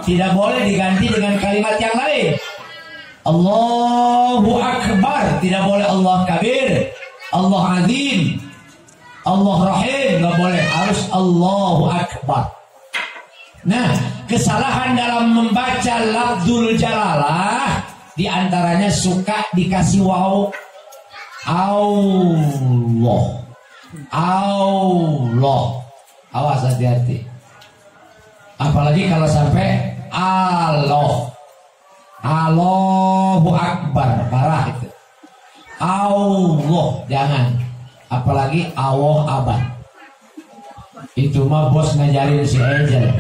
tidak boleh diganti dengan kalimat yang lain. Allahu Akbar tidak boleh Allah kabir, Allah azim, Allah rahim, nggak boleh, harus Allahu Akbar. Nah, kesalahan dalam membaca lafzul jalalah diantaranya suka dikasih waw. Allah, Allah, awas hati-hati. Apalagi kalau sampai Allah, Allahu Akbar, parah itu. Allah, jangan. Apalagi Allah abad. Itu mah bos ngajarin si Angel.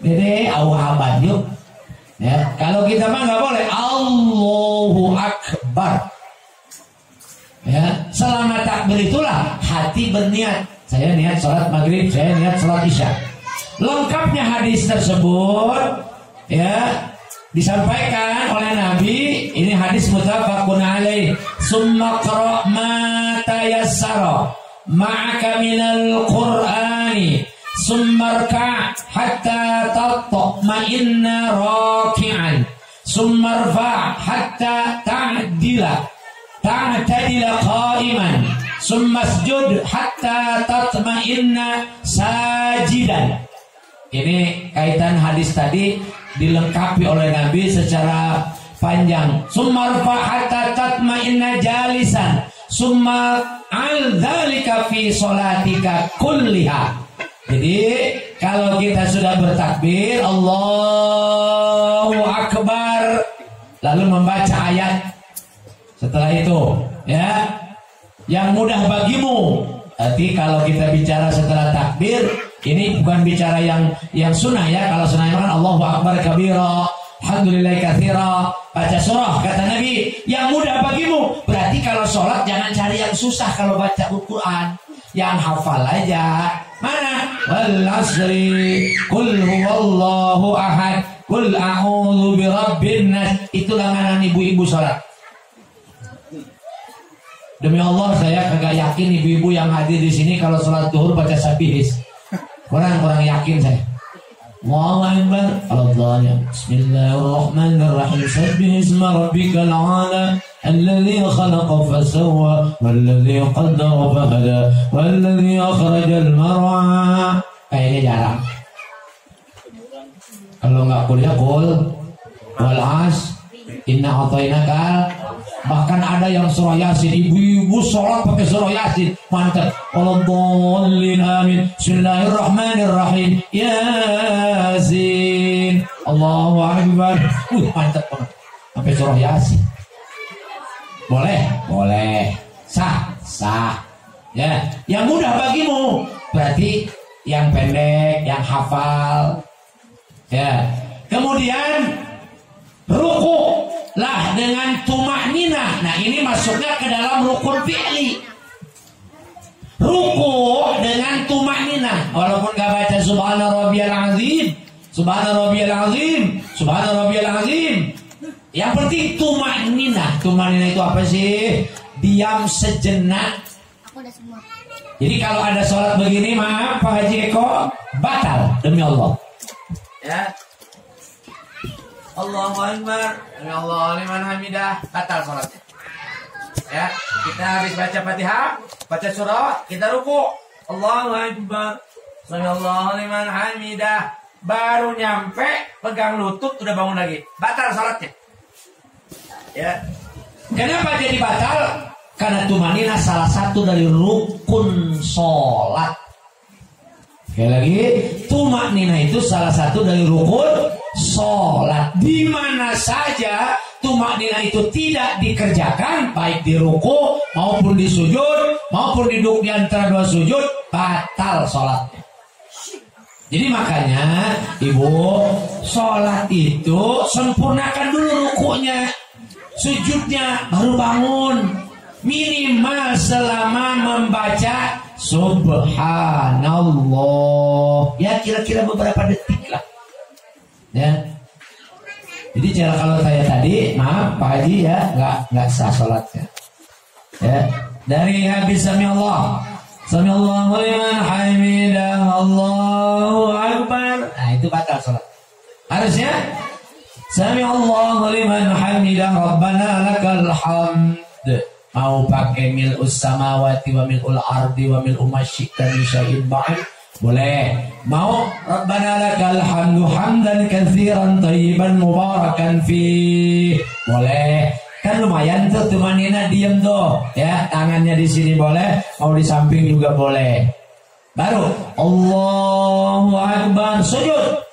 Dede, Allah abad yuk. Ya, kalau kita mah nggak boleh. Allahu Akbar. Ya, selama takbir itulah hati berniat. Saya niat sholat maghrib, saya niat sholat isya. Lengkapnya hadis tersebut, ya, disampaikan oleh Nabi. Ini hadis muttafaqun alaih. Summa qra' ma tayassara ma'aka minal Qur'ani summa rka' hatta tatma'inna raki'an summa rfa' hatta ta'dila qa'iman summa sujud hatta tatma'inna sajidan. Ini kaitan hadis tadi dilengkapi oleh Nabi secara panjang. Summa rfa' hatta tatma'inna jalisan summa al-dzalika fi sholatika kulliha. Jadi kalau kita sudah bertakbir Allahu Akbar lalu membaca ayat setelah itu, ya, yang mudah bagimu. Berarti kalau kita bicara setelah takbir, ini bukan bicara yang sunnah ya. Kalau sunnah kan Allahu Akbar kabira, alhamdulillah katsira, baca surah kata Nabi yang mudah bagimu. Berarti kalau sholat jangan cari yang susah kalau baca Al-Quran, yang hafal aja. Mana? Wal asri, qul huwallahu ahad, qul a'udzu birabbin nas. Itu langanan ibu-ibu sholat. Demi Allah saya kagak yakin ibu-ibu yang hadir di sini kalau sholat zuhur baca sabihis. Kurang yakin saya. Allahu Akbar. Allahnya. Bismillahirrahmanirrahim. Sabbih isma rabbikal a'la alladzi khalaqa fasawwa walladzi qaddara fahada walladzi akhrajal mar'a. Kayaknya jarang. Kalau nggak kuliah qul wal as inna atainaka. Bahkan ada yang surah Yasin, ibu-ibu sholat pakai surah Yasin, mantap. Allahumma amin. Bismillahirrahmanirrahim. Yasin. Allahu Akbar. Mantap banget. Sampai surah Yasin. Boleh? Boleh. Sah. Ya, yang mudah bagimu. Berarti yang pendek, yang hafal. Ya. Kemudian ruku lah dengan tumakninah. Nah ini masuknya ke dalam rukun fi'li. Ruku dengan tumakninah. Walaupun gak baca subhana rabbiyal azim, subhana rabbiyal azim, subhana rabbiyal azim. Yang penting tumakninah. Tumakninah itu apa sih? Diam sejenak. Jadi kalau ada sholat begini, maaf Pak Haji Eko, batal demi Allah. Ya. Allahu Akbar, Allah liman hamidah, batal sholatnya. Ya, kita habis baca Fatihah, baca surah, kita ruku. Allahu Akbar, Allah liman hamidah, baru nyampe pegang lutut udah bangun lagi, batal sholatnya. Ya, kenapa jadi batal? Karena tumanina salah satu dari rukun sholat. Sekali lagi, tumaknina itu salah satu dari rukun sholat. Di mana saja tumaknina itu tidak dikerjakan, baik di ruku maupun di sujud maupun duduk di antara dua sujud, batal sholatnya. Jadi makanya ibu, sholat itu sempurnakan dulu rukunya, sujudnya baru bangun. Minimal selama membaca subhanallah, ya kira-kira beberapa detik lah. Ya. Jadi cara kalau saya tadi, maaf Pak Haji ya, nggak sah sholatnya. Ya. Dari habis samiallah liman hamidah, Allahu Akbar. Nah itu batal sholat. Harusnya Sami Allahu liman hamidah Rabbana lakal hamd. Mau pakai mil'us samawati wa mil'ul ardi wa mil'u masyikta min syai'in ba'd boleh. Mau Rabbana lakal hamdu hamdan katsiran thayyiban mubarakan fi boleh. Kan lumayan tuh tumanina diem tuh ya, tangannya di sini boleh, mau di samping juga boleh. Baru Allahu Akbar sujud.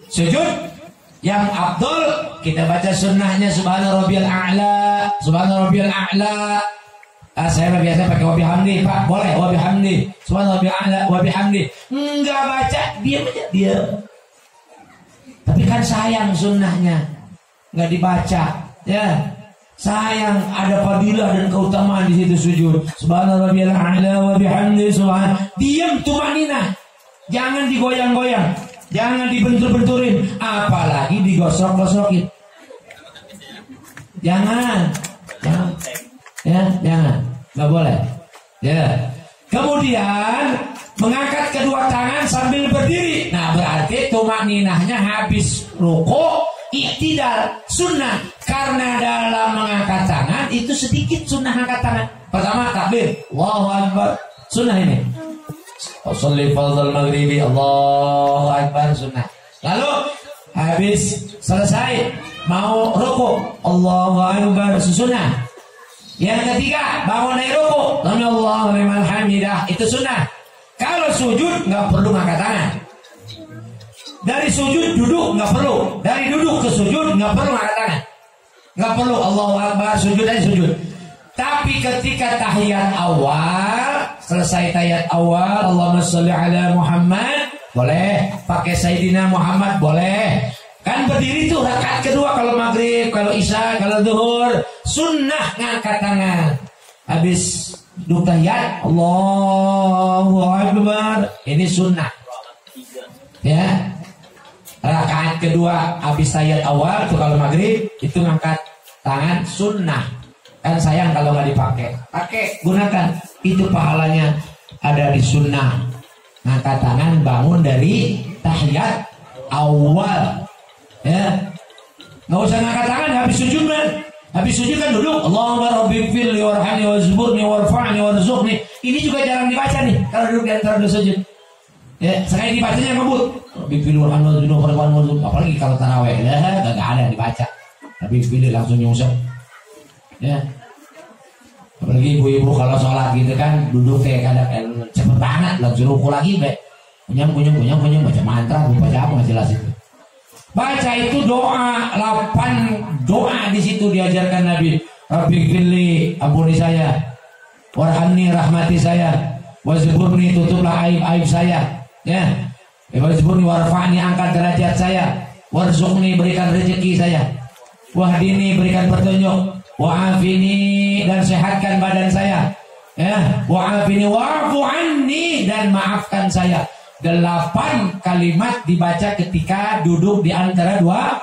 Sujud yang afdol kita baca sunnahnya subhana rabbiyal a'la, subhana rabbiyal a'la. Saya biasa pakai wa bihamdi, Pak. Boleh wa bihamdi, subhana rabbiyal a'la wa bihamdi. Enggak baca, diam aja, diam. Tapi kan sayang sunnahnya enggak dibaca, ya. Sayang ada fadilah dan keutamaan di situ sujud. Subhana rabbiyal a'la wa bihamdi subhan. Diam tumanina. Jangan digoyang-goyang. Jangan dibentur-benturin, apalagi digosok-gosokin. Jangan. Ya, jangan. Nggak boleh. Ya. Kemudian mengangkat kedua tangan sambil berdiri. Nah, berarti tumakninahnya habis ruku, iktidal, sunnah. Karena dalam mengangkat tangan itu sedikit sunnah angkat tangan. Pertama takbir, Allahu Akbar, sunnah ini. Sholli fardhal maghribi Allahu Akbar sunnah. Lalu habis selesai mau ruku Allahu Akbar sunnah. Yang ketiga bangun dari ruku Sami Allahu liman hamidah itu sunnah. Kalau sujud nggak perlu angkat tangan. Dari sujud duduk nggak perlu. Dari duduk ke sujud nggak perlu angkat tangan. Nggak perlu Allahu Akbar sujud dan sujud. Tapi ketika tahiyat awal, selesai tahiyat awal, Allahumma sholli ala Muhammad, boleh. Pakai Sayyidina Muhammad, boleh. Kan berdiri tuh rakaat kedua kalau maghrib, kalau isya, kalau zuhur, sunnah ngangkat tangan. Habis duduk tahiyat, Allahu Akbar, ini sunnah. Ya, rakaat kedua habis tahiyat awal tuh kalau maghrib itu ngangkat tangan sunnah. Kan sayang kalau nggak dipakai. Pakai, gunakan. Itu pahalanya ada di sunnah. Ngangkat tangan bangun dari tahiyat awal. Ya, nggak usah ngangkat tangan habis sujud kan. Habis sujud kan duduk. Allahumma rabbighfirli warhamni wazburni warfa'ni warzuqni. Ini juga jarang dibaca nih kalau duduk di antara dua sujud. Ya, sekali dibacanya ngebut. Rabbighfirli warhamni wazburni. Apalagi kalau tarawih, nggak ada dibaca. Rabbighfirli langsung nyungsep. Ya, apalagi ibu-ibu kalau sholat gitu kan duduk kayak kadang cepet banget langsung ruku lagi kunyang baca mantra baca apa nggak jelas itu. Baca itu doa 8 doa di situ diajarkan Nabi. Rabbighfirli ampuni saya, warhamni rahmati saya, wazburni tutuplah aib saya, ya. Wazburni warfa'ni angkat derajat saya, warzuqni berikan rezeki saya, wahdini berikan petunjuk, wa'afini dan sehatkan badan saya, ya, wa'afini wa'fu anni dan maafkan saya. 8 kalimat dibaca ketika duduk di antara dua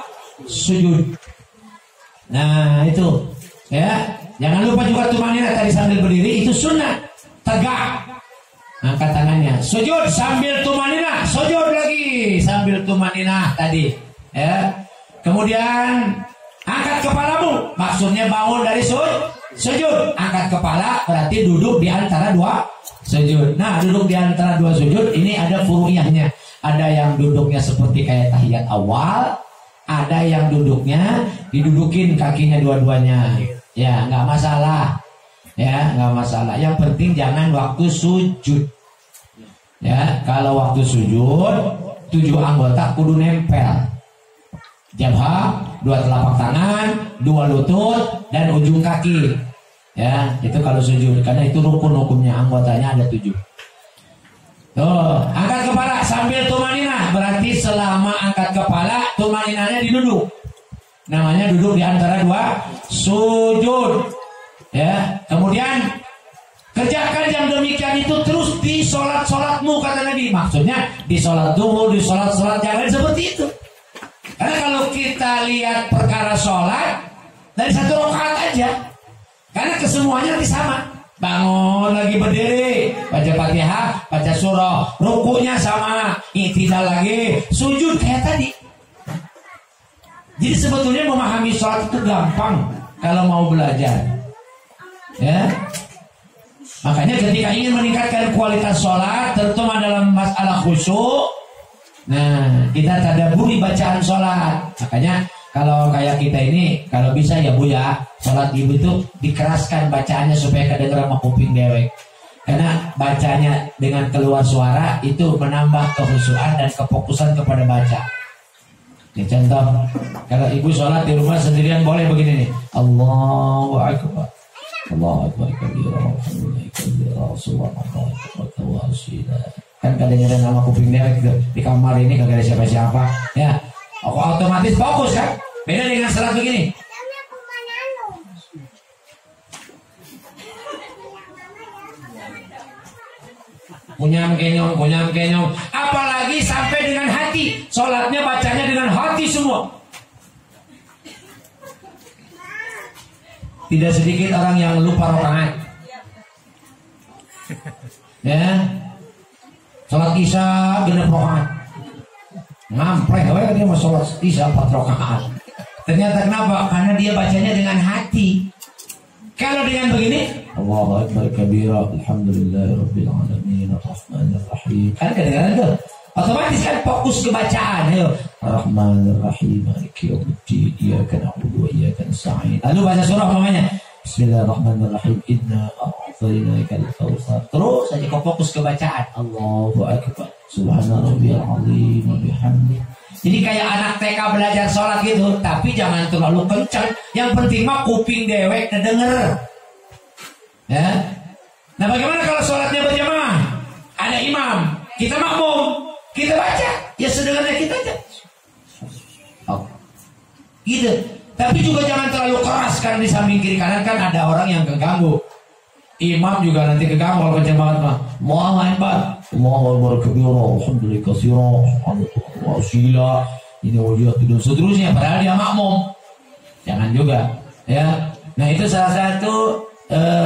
sujud. Nah itu, ya, jangan lupa juga tumanina tadi sambil berdiri itu sunnah. Tegak, angkat tangannya, sujud sambil tumanina, sujud lagi sambil tumanina tadi, ya. Kemudian angkat kepalamu, maksudnya bangun dari sujud. Angkat kepala berarti duduk di antara dua sujud. Nah, duduk di antara dua sujud ini ada furu'iyahnya. Ada yang duduknya seperti kayak tahiyat awal, ada yang duduknya didudukin kakinya dua-duanya. Ya, nggak masalah. Ya, nggak masalah. Yang penting jangan waktu sujud. Ya, kalau waktu sujud 7 anggota kudu nempel. Jabhah, 2 telapak tangan, 2 lutut, dan ujung kaki. Ya, itu kalau sujud. Karena itu rukun-rukunnya, anggotanya ada 7. Tuh, angkat kepala sambil tumaninah. Berarti selama angkat kepala, tumaninahnya diduduk. Namanya duduk di antara dua sujud. Ya, kemudian kerjakan yang demikian itu terus di sholat-sholatmu, kata Nabi. Maksudnya di sholat zuhur, di sholat-sholat yang lain seperti itu. Karena kalau kita lihat perkara sholat dari 1 rakaat aja, karena kesemuanya nanti sama. Bangun lagi berdiri, baca Fatihah, baca surah, rukunya sama, iktidal lagi, sujud kayak tadi. Jadi sebetulnya memahami sholat itu gampang kalau mau belajar. Ya. Makanya ketika ingin meningkatkan kualitas sholat, terutama dalam masalah khusyuk, nah kita tadabburi bacaan sholat. Makanya kalau kayak kita ini, kalau bisa ya Bu ya, sholat ibu itu dikeraskan bacaannya supaya kedengeran sama kuping dewek. Karena bacanya dengan keluar suara itu menambah kekhusyuan dan kefokusan kepada baca. Ini contoh, kalau ibu sholat di rumah sendirian boleh begini nih. Allahu Akbar, Allahu Akbar kabira, alhamdulillah kabira, subhanallah wa asila. Kan kedengeran sama kuping dewek di kamar ini kagak ada siapa-siapa, ya. Otomatis fokus kan? Beda dengan sholat begini. Kunyam kenyong, apalagi sampai dengan hati. Sholatnya bacanya dengan hati semua. Tidak sedikit orang yang lupa rakaat. Ya, sholat isya genep rakaat. Ngampreh, dia mau sholat isya 4 rakaat. Ternyata kenapa? Karena dia bacanya dengan hati. Kalau dengan begini, Allahu Akbar kabira, alhamdulillahirabbil alamin, arrahmanir rahim. Kan kedengaran tuh. Otomatis kan fokus ke bacaan. Ayo. Arrahmanir rahim, maliki yaumiddin, iyyaka na'budu wa iyyaka nasta'in. Lalu baca surah namanya. Bismillahirrahmanirrahim. Inna a'tainakal kautsar. Terus saja kau fokus ke bacaan. Allahu Akbar. Subhanarabbiyal azim wa bihamdihi. Jadi kayak anak TK belajar sholat gitu, tapi jangan terlalu kencang. Yang penting mah kuping dewek kedenger. Ya. Nah bagaimana kalau sholatnya berjamaah? Ada imam, kita makmum, kita baca, ya sedengarnya kita aja. Oh. Gitu. Tapi juga jangan terlalu keras karena di samping kiri kanan kan ada orang yang keganggu. Imam juga nanti keganggu kalau kencang banget mah. Allahu Akbar, Allahu Akbar kabira, alhamdulillah katsira, wa asila. Ini wajah dan seterusnya padahal dia makmum. Jangan juga, ya. Nah, itu salah satu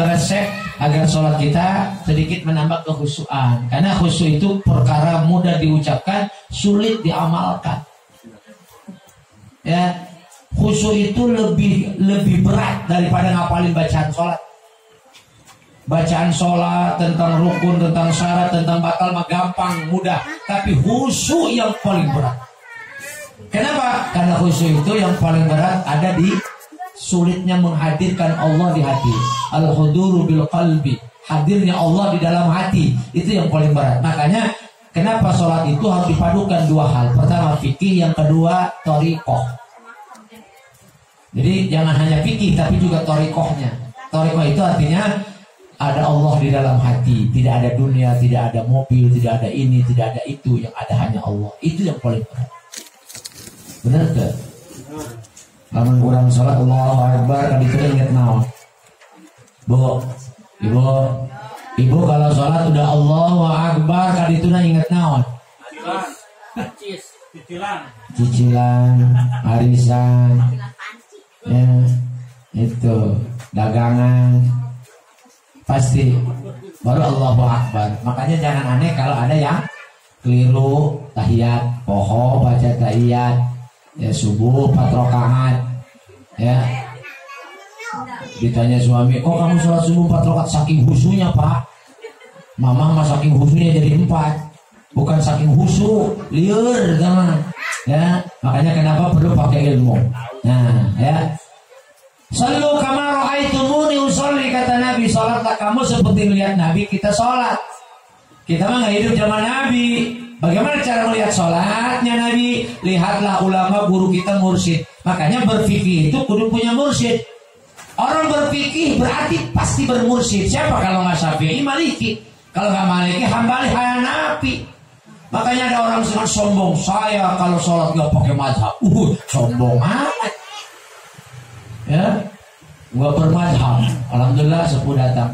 resep agar sholat kita sedikit menambah kekhusyuan. Karena khusyuk itu perkara mudah diucapkan, sulit diamalkan. Ya, khusyuk itu lebih berat daripada ngapalin bacaan sholat. Bacaan sholat tentang rukun, tentang syarat, tentang batal mah gampang, mudah. Tapi khusyuk yang paling berat. Kenapa? Karena khusyuk itu yang paling berat ada di sulitnya menghadirkan Allah di hati. Al-huduru bil qalbi. Hadirnya Allah di dalam hati. Itu yang paling berat. Makanya kenapa sholat itu harus dipadukan dua hal. Pertama fikih, yang kedua thariqah. Jadi jangan hanya fikih tapi juga thariqahnya. Thariqah itu artinya ada Allah di dalam hati, tidak ada dunia, tidak ada mobil, tidak ada ini, tidak ada itu, yang ada hanya Allah. Itu yang paling berat. Benar gak? Lamun kurang sholat Allahu Akbar, tadi itu ingat naon. Ibu kalau sholat udah Allahu Akbar, tadi itu ingat naon. Cicilan, arisan, ya, itu dagangan. Pasti baru Allahu Akbar. Makanya jangan aneh kalau ada yang keliru tahiyat poho, baca tahiyat ya subuh 4 rakaat ya. Ditanya suami, kok kamu sholat subuh 4 rakaat? Saking khusyuknya Pak. Mama mah saking khusyuknya jadi 4. Bukan saking khusyuk, liur teman. Ya, makanya kenapa perlu pakai ilmu. Nah, ya. Sallu kama ra'aitumuni usolli, kata Nabi. Salatlah kamu seperti melihat Nabi kita sholat. Kita mah gak hidup zaman Nabi. Bagaimana cara melihat sholatnya Nabi? Lihatlah ulama guru kita mursyid. Makanya berfikih itu kudu punya mursyid. Orang berfikih berarti pasti bermursyid. Siapa kalau nggak Syafi'i? Maliki. Kalau nggak Maliki, Hambali, Hanafi. Makanya ada orang sangat sombong. Saya kalau sholat nggak pakai mazhab. Sombong amat. Ya, gua bermadhab. Alhamdulillah sepuh datang.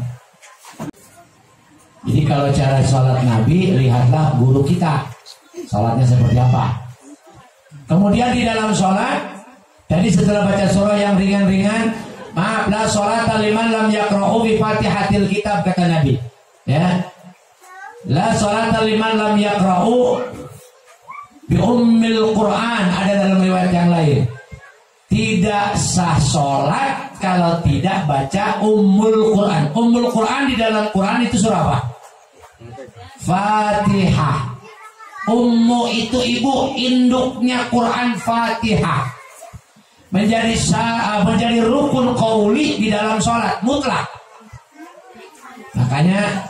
Jadi kalau cara sholat Nabi, lihatlah guru kita sholatnya seperti apa. Kemudian di dalam sholat, tadi setelah baca surah yang ringan-ringan, maaf la sholat liman lam yaqra'u bi fatihatil kitab, kata Nabi. Ya, la sholat liman lam yaqra'u bi ummil Quran, ada dalam riwayat yang lain. tidak sah sholat kalau tidak baca Ummul Quran. Ummul Quran di dalam Quran itu surah apa? Fatihah. Ummu itu ibu, induknya Quran Fatihah. Menjadi rukun qauli di dalam sholat mutlak. Makanya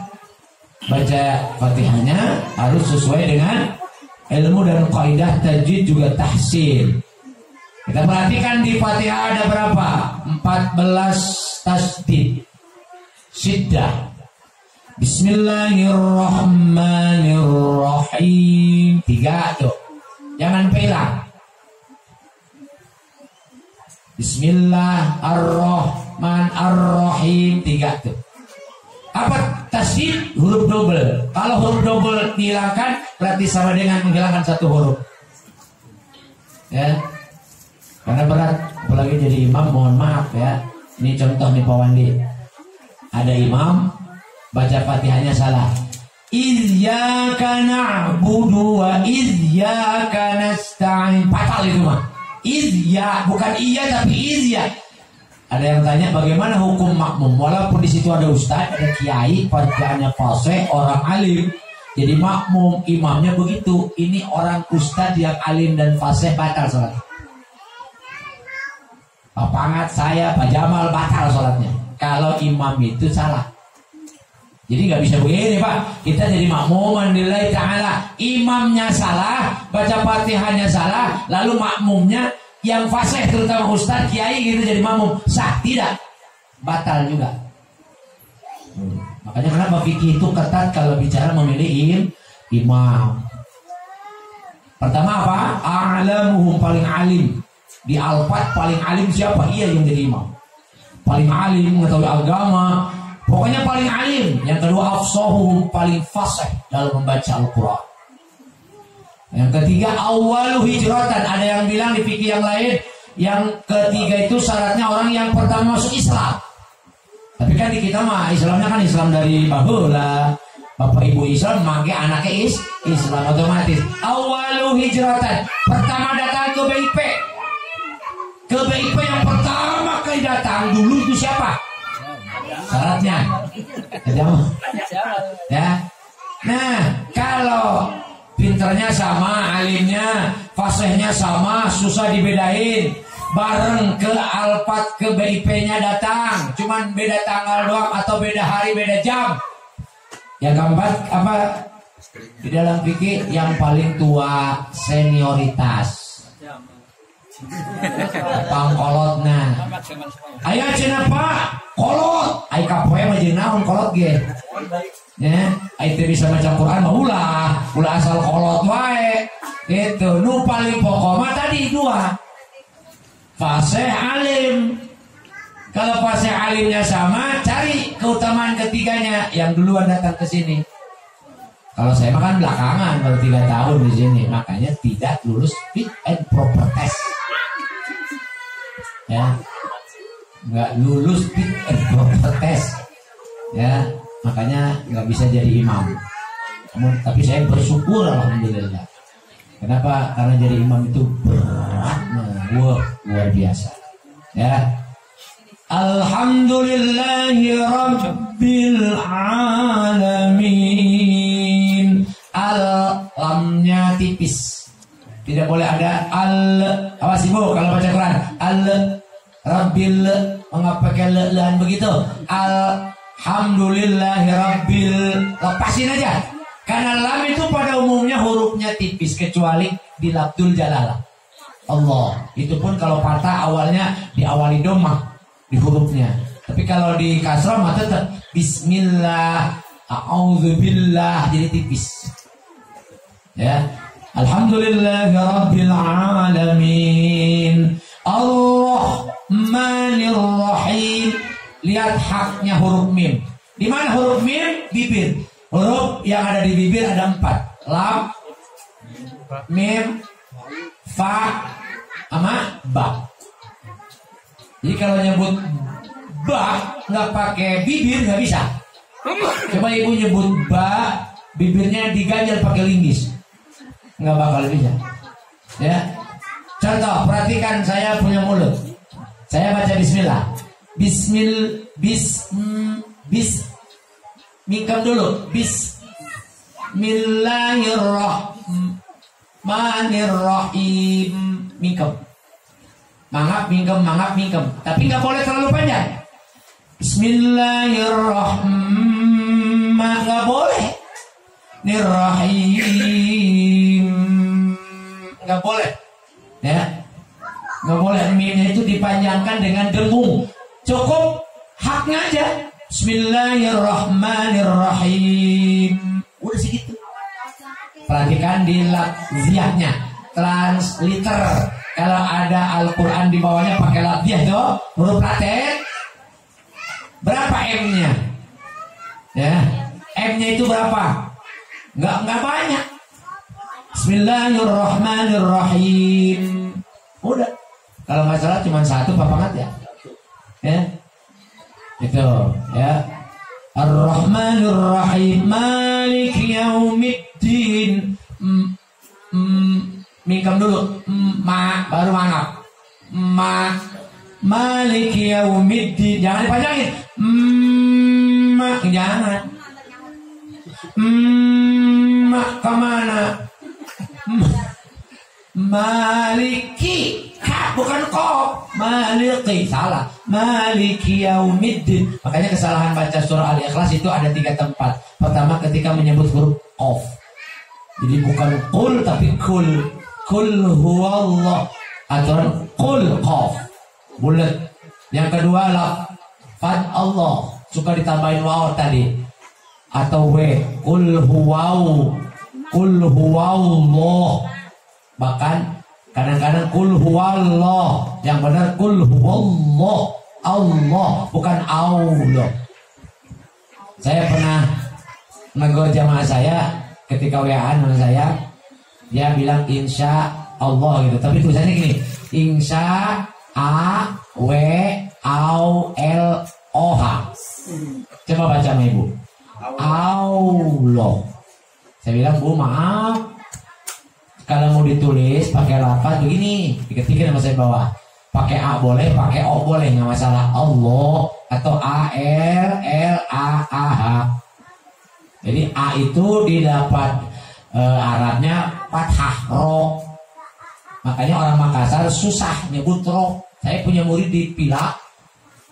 baca Fatihahnya harus sesuai dengan ilmu dan kaidah tajwid juga tahsin. Kita perhatikan di Fatihah ada berapa? 14 tasdid. Syiddah. Bismillahirrahmanirrahim. 3 tuh. Jangan pelang. Bismillahirrahmanirrahim. 3 tuh. Apa tasdid? Huruf double. Kalau huruf double dihilangkan berarti sama dengan menghilangkan 1 huruf. Ya. Karena berat, apalagi jadi imam, mohon maaf ya. Ini contoh nih Pak Wandi. Ada imam baca Fatihahnya salah. Iyyaka na'budu wa iyyaka nasta'in. Fatal itu mah. Izya, bukan iya tapi izya. Ada yang tanya bagaimana hukum makmum? Walaupun di situ ada ustaz, ada kiai, bacaannya fasih, orang alim. Jadi makmum, imamnya begitu. Ini orang ustaz yang alim dan fasih, batal sholat. Pak Pangat saya, Pak Jamal batal sholatnya. Kalau imam itu salah. Jadi nggak bisa begini Pak. Kita jadi makmum lillahi ta'ala. Imamnya salah, baca Fatihahnya salah, lalu makmumnya yang fasih terutama ustaz, kiai gitu jadi makmum. Sah? Tidak. Batal juga. Makanya kenapa fikih itu ketat kalau bicara memilih imam. Pertama apa? A'lamuhum, paling alim. Di Al-Fat paling alim siapa? Iya yang jadi imam. Paling alim, mengetahui agama. Pokoknya paling alim. Yang kedua afsahuhum, paling fasih dalam membaca Al-Quran. Yang ketiga awwalu hijratan. Ada yang bilang di fikih yang lain, yang ketiga itu syaratnya orang yang pertama masuk Islam. Tapi kan di kita mah Islamnya kan Islam dari bahula. Bapak ibu Islam mangke anaknya Islam otomatis. Awwalu hijratan. Pertama datang ke BIP. Ke BIP yang pertama kali datang dulu itu siapa? Syaratnya. Ya. Nah, kalau pinternya sama, alimnya, fasihnya sama, susah dibedain. Bareng ke Alfat ke BIP-nya datang, cuman beda tanggal doang atau beda hari, beda jam. Yang keempat apa? Di dalam fikih yang paling tua senioritas. Pangkolotna. Aya cenah Pak, kolot. Ai kapoe mah jeung naon kolot ge. Ya, ai teu bisa maca Quran mah ulah asal kolot wae. Gitu. Nu paling pokok mah tadi 2. Fasih alim. Kalau fasih alimnya sama, cari keutamaan ketiganya yang duluan datang ke sini. Kalau saya mah kan belakangan baru 3 tahun di sini, makanya tidak lulus fit and proper test. Ya, nggak lulus fit and proper test. Ya, makanya nggak bisa jadi imam. Tapi saya bersyukur alhamdulillah. Kenapa? Karena jadi imam itu berat, luar biasa. Ya. Alhamdulillahi rabbil alamin. Al-lamnya tipis. Tidak boleh ada al. Apa sih Bu kalau baca Quran? Al rabbil, mengapa lelan begitu? Alhamdulillahi rabbil. Lepasin aja. Karena lam itu pada umumnya hurufnya tipis kecuali di lafdzul jalalah. Allah. Itu pun kalau patah awalnya diawali domah di hurufnya. Tapi kalau di kasrah mah tetap bismillah, a'udzubillah, jadi tipis. Ya. Alhamdulillahirabbil alamin. Ar-Rahmanir-Rahim. Lihat haknya huruf mim. Di mana huruf mim? Bibir. Huruf yang ada di bibir ada 4. Lam, mim, fa, sama ba. Jadi kalau nyebut ba nggak pakai bibir nggak bisa. Coba ibu nyebut ba, bibirnya diganjel pakai linggis, nggak bakal bisa. Ya. Contoh, perhatikan saya punya mulut. Saya baca bismillah. Mingkem dulu. Bismillahirrahmanirrahim. Mingkem. Mangap, mingkem. Tapi nggak boleh terlalu panjang. Bismillahirrahmanirrahim. Nggak boleh. Nirrahim. Nggak boleh. Ya. Nggak boleh. Mimnya itu dipanjangkan dengan dengung. Cukup haknya aja. Bismillahirrahmanirrahim. Udah segitu. Perhatikan di lafziahnya. Transliter. Kalau ada Al-Quran di bawahnya pakai lafziah tuh, huruf Latin. Berapa M-nya? Ya, M-nya itu berapa? Nggak banyak. Bismillahirrahmanirrahim. Udah. Kalau nggak salah cuma satu papangat ya. Ya. Itu ya. Ar-Rahmanir-Rahim. Maliki yaumiddin. Mingkem dulu. Baru mangap. Maliki yaumiddin. Jangan dipanjangin. Jangan. Kemana? Maliki. Bukan kok. Maliki. Salah. Maliki yaumiddin. Makanya kesalahan baca surah Al-Ikhlas itu ada 3 tempat. Pertama ketika menyebut huruf qaf. Jadi bukan qul tapi kul. Kul huwallah. Aturan qul qaf. Bulat. Yang kedua lafaz Allah. Suka ditambahin waw tadi. Atau w. Qul huwallah. Bahkan kadang-kadang qul huwallah. Yang benar qul huwallah. Allah, bukan Allah. Saya pernah menegur jamaah saya ketika WA-an sama saya. Dia bilang insya Allah gitu. Tapi tulisannya gini. Insya A-W-A-L-O-H. Coba baca sama ibu. Allah. Saya bilang, Bu maaf, kalau mau ditulis pakai lafaz begini, diketikkan sama saya bawah. Pakai A boleh, pakai O boleh, nggak masalah. Allah atau A-L-L-A-A-H. Jadi A itu didapat Arabnya fathah ro. Makanya orang Makassar susah nyebut ro. Saya punya murid di Pila,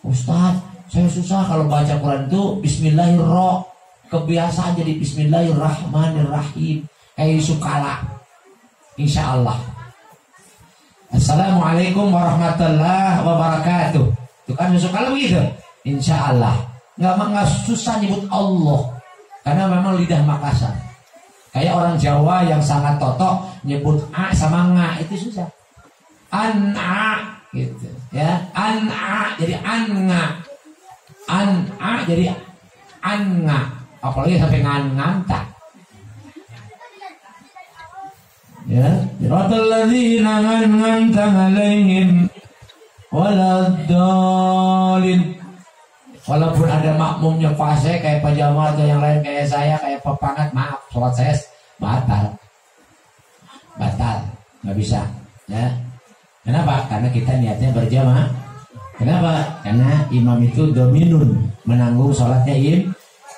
Ustaz, saya susah kalau baca Quran itu Bismillahirrahmanirrahim. Kebiasaan jadi Bismillahirrahmanirrahim. Kayak Sukala. Insya Allah. Assalamualaikum warahmatullahi wabarakatuh. Itu kan Sukala begitu. Insya Allah. Nggak susah nyebut Allah. Karena memang lidah Makassar. Kayak orang Jawa yang sangat totok nyebut A sama nga itu susah. An-a gitu ya. An-a jadi an-nga. An-a jadi an-nga. Apalagi sampai ngan-ngantak. Ya, siratal ladzina an'amta 'alaihim waladdallin. Walaupun ada makmumnya fase kayak Pak Jamal atau yang lain kayak saya, kayak pepangat, maaf, sholat saya batal, nggak bisa. Ya, kenapa? Karena kita niatnya berjamaah. Kenapa? Karena imam itu dominun, menanggung sholatnya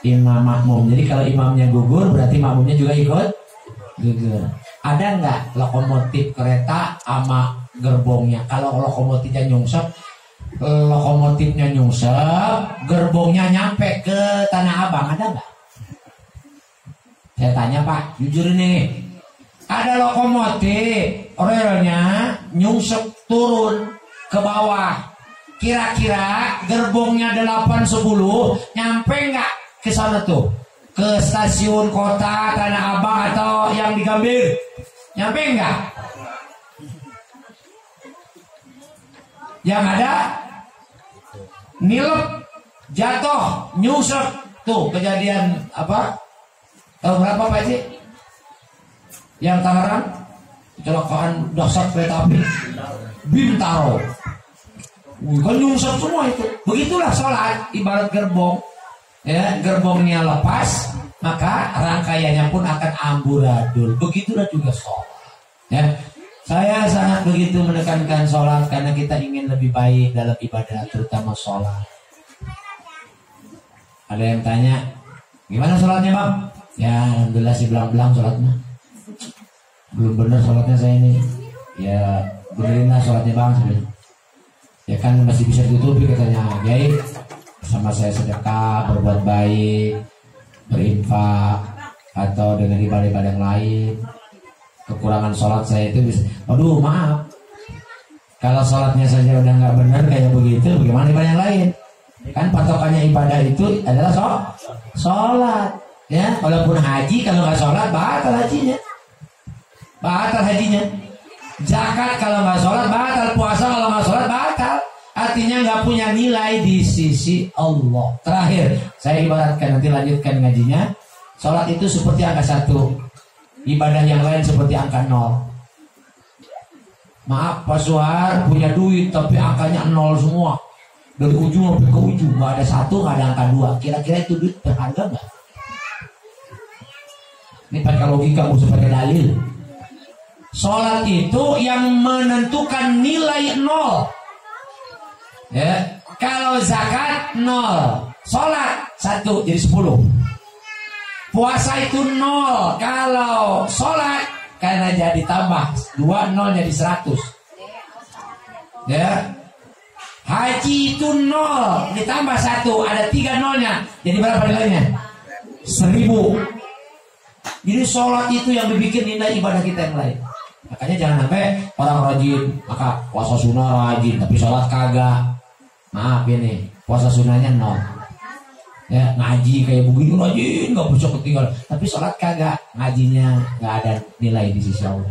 imam makmum. Jadi kalau imamnya gugur, berarti makmumnya juga ikut gugur. Ada nggak lokomotif kereta sama gerbongnya? Kalau lokomotifnya nyungsep, gerbongnya nyampe ke Tanah Abang, ada nggak? Saya tanya Pak, jujur ini, ada lokomotif relnya nyungsep turun ke bawah, kira-kira gerbongnya 8-10 nyampe nggak ke sana tuh, ke stasiun kota Tanah Abang atau yang di Gambir, nyampe nggak? Yang ada nilep, jatuh, nyusep. Tuh kejadian apa? Tahun berapa Pak Haji? Yang Tangerang kecelakaan dasar kereta api Bintaro. Kan nyusep semua itu. Begitulah sholat, ibarat gerbong. Ya, gerbongnya lepas, maka rangkaiannya pun akan amburadul. Begitulah juga sholat. Ya. Saya sangat begitu menekankan sholat karena kita ingin lebih baik dalam ibadah, terutama sholat. Ada yang tanya, gimana sholatnya bang? Ya alhamdulillah sih belang-belang sholatnya. Belum benar sholatnya saya ini. Ya benerinlah sholatnya bang sebenarnya. Ya kan masih bisa ditutupi katanya. Kiai sama saya sedekah, berbuat baik, berinfak, atau dengan ibadah-ibadah yang lain. Kekurangan sholat saya itu bisa, aduh maaf, kalau sholatnya saja udah nggak benar kayak begitu, bagaimana ibadah yang lain? Kan patokannya ibadah itu adalah sholat, ya. Walaupun haji kalau nggak sholat batal hajinya, Zakat kalau nggak sholat batal, puasa kalau nggak sholat batal, artinya nggak punya nilai di sisi Allah. Terakhir, saya ibaratkan, nanti lanjutkan ngajinya, sholat itu seperti angka 1. Ibadah yang lain seperti angka 0. Maaf Pak Suhar punya duit tapi angkanya 0 semua. Dari ujung sampai ke ujung nggak ada 1, nggak ada angka 2. Kira-kira itu duit berharga nggak? Ini pakai logika, bukan pakai dalil. Sholat itu yang menentukan nilai 0. Ya, kalau zakat 0, sholat 1 jadi 10. Puasa itu 0, kalau sholat karena jadi tambah 2, 0 jadi 100. Ya. Haji itu 0 ditambah 1, ada 3 nolnya, jadi berapa nilainya? 1000. Jadi sholat itu yang dibikin nilai ibadah kita yang lain. Makanya jangan sampai orang rajin, maka puasa sunnah rajin tapi sholat kagak. Maaf ini, puasa sunnahnya 0. Ya, ngaji kayak begini rajin nggak bisa ketinggalan, tapi sholat kagak, ngajinya nggak ada nilai di sisi Allah.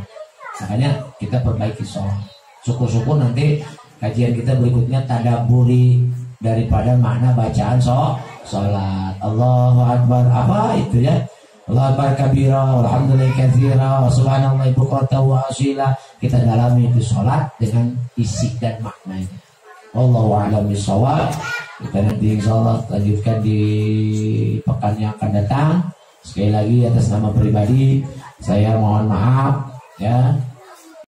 Makanya kita perbaiki sholat. Syukur-syukur nanti kajian kita berikutnya tadabburi daripada makna bacaan sholat. Allahu Akbar, apa itu ya? Allahu Akbar kabira, walhamdulillah katsira, wa subhanallah bukratan wa asila. Kita dalami itu sholat dengan isi dan maknanya. Wallahu a'lam bishawab. Kita nanti insyaallah lanjutkan di pekan yang akan datang. Sekali lagi atas nama pribadi saya mohon maaf ya